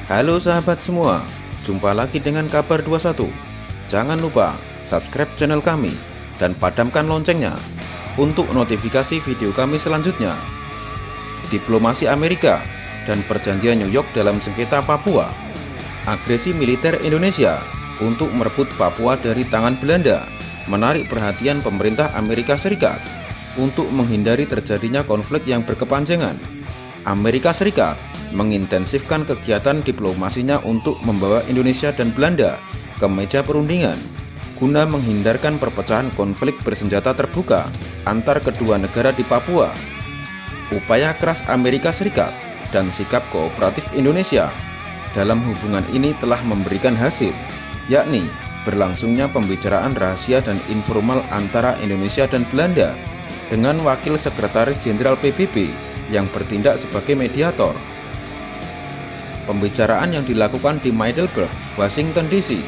Halo sahabat semua, jumpa lagi dengan Kabar 21. Jangan lupa subscribe channel kami dan padamkan loncengnya untuk notifikasi video kami selanjutnya. Diplomasi Amerika dan perjanjian New York dalam sengketa Papua. Agresi militer Indonesia untuk merebut Papua dari tangan Belanda menarik perhatian pemerintah Amerika Serikat. Untuk menghindari terjadinya konflik yang berkepanjangan, Amerika Serikat mengintensifkan kegiatan diplomasinya untuk membawa Indonesia dan Belanda ke meja perundingan guna menghindarkan perpecahan konflik bersenjata terbuka antar kedua negara di Papua. Upaya keras Amerika Serikat dan sikap kooperatif Indonesia dalam hubungan ini telah memberikan hasil, yakni berlangsungnya pembicaraan rahasia dan informal antara Indonesia dan Belanda dengan Wakil Sekretaris Jenderal PBB yang bertindak sebagai mediator. Pembicaraan yang dilakukan di Middelburg, Washington DC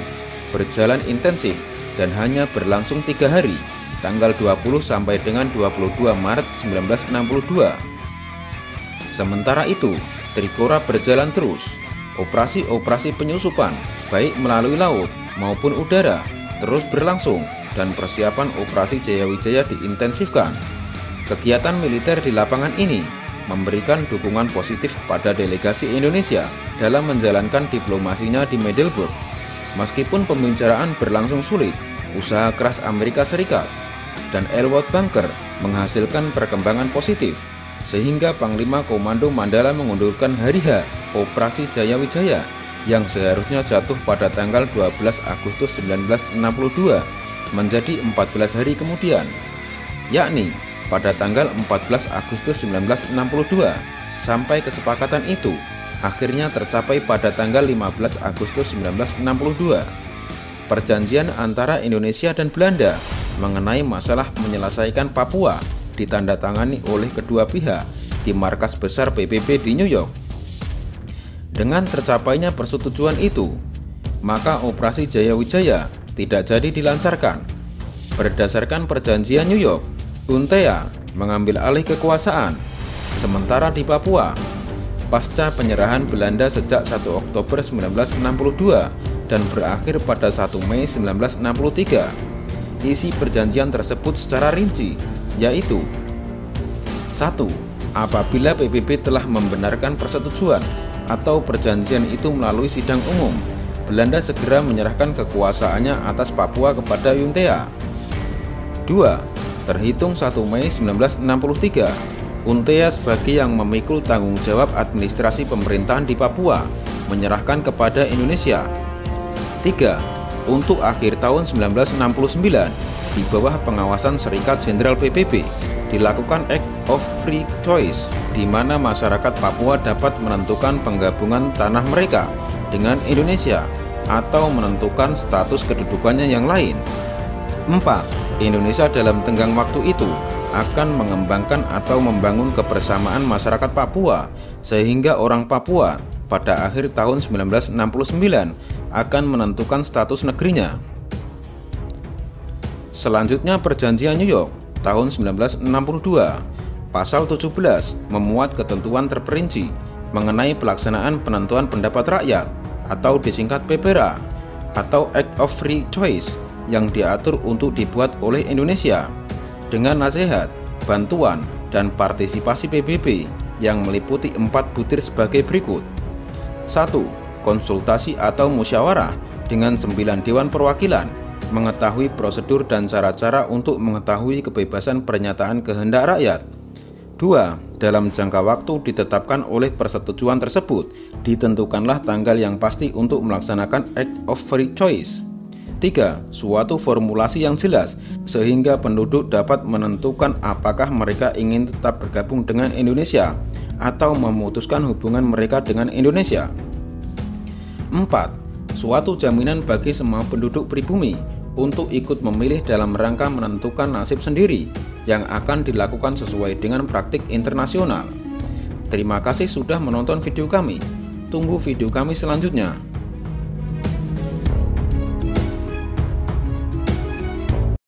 berjalan intensif dan hanya berlangsung 3 hari, tanggal 20 sampai dengan 22 Maret 1962. Sementara itu, Trikora berjalan terus. Operasi-operasi penyusupan, baik melalui laut maupun udara, terus berlangsung dan persiapan operasi Jayawijaya diintensifkan. Kegiatan militer di lapangan ini memberikan dukungan positif pada delegasi Indonesia dalam menjalankan diplomasinya di Middelburg. Meskipun pembicaraan berlangsung sulit, usaha keras Amerika Serikat dan Ellwood Bunker menghasilkan perkembangan positif, sehingga Panglima Komando Mandala mengundurkan hari H Operasi Jayawijaya yang seharusnya jatuh pada tanggal 12 Agustus 1962 menjadi 14 hari kemudian, yakni pada tanggal 14 Agustus 1962. Sampai kesepakatan itu akhirnya tercapai pada tanggal 15 Agustus 1962. Perjanjian antara Indonesia dan Belanda mengenai masalah menyelesaikan Papua ditandatangani oleh kedua pihak di markas besar PBB di New York. Dengan tercapainya persetujuan itu, maka Operasi Jayawijaya tidak jadi dilancarkan. Berdasarkan perjanjian New York, UNTEA mengambil alih kekuasaan sementara di Papua pasca penyerahan Belanda sejak 1 Oktober 1962 dan berakhir pada 1 Mei 1963. Isi perjanjian tersebut secara rinci yaitu: 1. Apabila PBB telah membenarkan persetujuan atau perjanjian itu melalui sidang umum, Belanda segera menyerahkan kekuasaannya atas Papua kepada UNTEA. 2. Terhitung 1 Mei 1963, UNTEA sebagai yang memikul tanggung jawab administrasi pemerintahan di Papua menyerahkan kepada Indonesia. 3. Untuk akhir tahun 1969, di bawah pengawasan Serikat Jenderal PBB, dilakukan Act of Free Choice, di mana masyarakat Papua dapat menentukan penggabungan tanah mereka dengan Indonesia atau menentukan status kedudukannya yang lain. 4. Indonesia dalam tenggang waktu itu akan mengembangkan atau membangun kebersamaan masyarakat Papua, sehingga orang Papua pada akhir tahun 1969 akan menentukan status negerinya. Selanjutnya Perjanjian New York tahun 1962, pasal 17 memuat ketentuan terperinci mengenai pelaksanaan penentuan pendapat rakyat atau disingkat PPRA atau Act of Free Choice, yang diatur untuk dibuat oleh Indonesia dengan nasihat, bantuan, dan partisipasi PBB yang meliputi 4 butir sebagai berikut. 1. Konsultasi atau musyawarah dengan 9 Dewan Perwakilan, mengetahui prosedur dan cara-cara untuk mengetahui kebebasan pernyataan kehendak rakyat. 2. Dalam jangka waktu ditetapkan oleh persetujuan tersebut, ditentukanlah tanggal yang pasti untuk melaksanakan Act of Free Choice. 3. Suatu formulasi yang jelas sehingga penduduk dapat menentukan apakah mereka ingin tetap bergabung dengan Indonesia atau memutuskan hubungan mereka dengan Indonesia. 4. Suatu jaminan bagi semua penduduk pribumi untuk ikut memilih dalam rangka menentukan nasib sendiri yang akan dilakukan sesuai dengan praktik internasional. Terima kasih sudah menonton video kami. Tunggu video kami selanjutnya.